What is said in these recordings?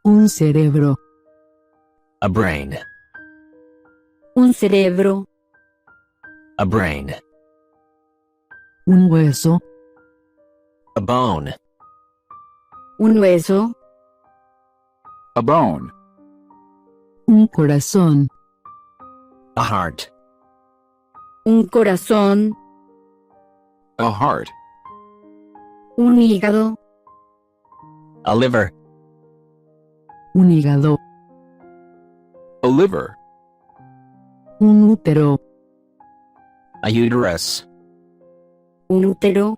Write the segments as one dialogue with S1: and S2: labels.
S1: Un cerebro.
S2: A brain.
S3: Un cerebro.
S2: A brain.
S1: Un hueso.
S2: A bone.
S3: Un hueso.
S4: A bone.
S1: Un corazón.
S2: A heart.
S3: Un corazón.
S4: A heart.
S3: Un hígado.
S2: A liver.
S1: Un hígado.
S4: A liver.
S1: Un útero.
S2: A uterus.
S3: Un útero.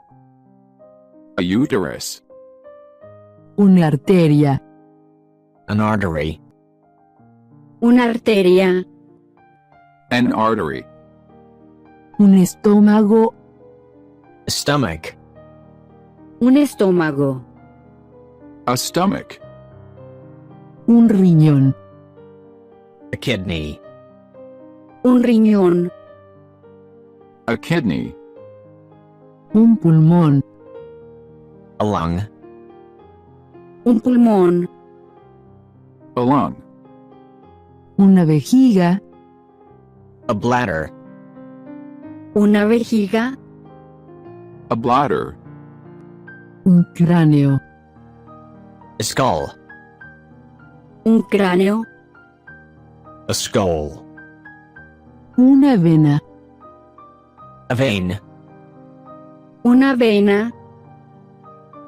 S4: A uterus.
S1: Una arteria.
S2: An artery.
S3: Una arteria.
S4: An artery.
S1: Un estómago.
S2: A stomach.
S3: Un estómago.
S4: A stomach.
S1: Un riñón.
S2: A kidney.
S3: Un riñón.
S4: A kidney.
S1: Un pulmón.
S2: A lung.
S3: Un pulmón.
S4: A lung.
S1: Una vejiga.
S2: A bladder.
S3: Una vejiga.
S4: A bladder.
S1: Un cráneo.
S2: A skull.
S3: Un cráneo.
S2: A skull.
S1: Una vena.
S2: A vein.
S3: Una vena.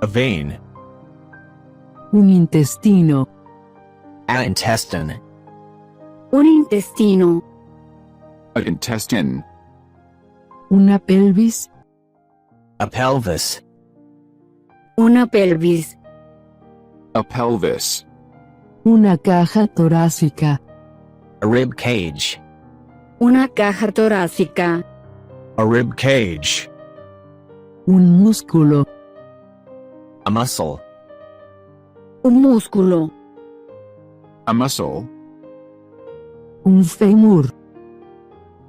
S2: A vein.
S1: Un intestino.
S2: An intestine.
S3: Un intestino.
S4: An intestine.
S1: Una pelvis.
S2: A pelvis.
S3: Una pelvis.
S4: A pelvis.
S1: Una caja torácica.
S2: A rib cage.
S3: Una caja torácica.
S2: A rib cage.
S1: Un músculo.
S2: A muscle.
S3: Un músculo.
S4: A muscle.
S1: Un fémur.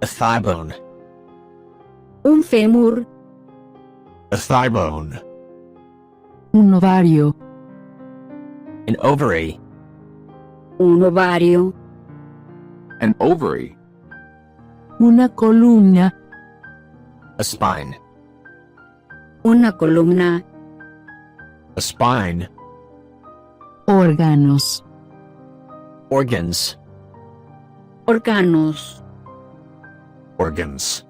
S2: A thigh bone.
S3: Un fémur.
S2: A thigh bone.
S1: Un ovario.
S2: An ovary.
S3: Un ovario.
S4: An ovary.
S1: Una columna.
S2: A spine.
S3: Una columna.
S2: A spine.
S1: Órganos.
S2: Organs.
S3: Órganos.
S2: Organs.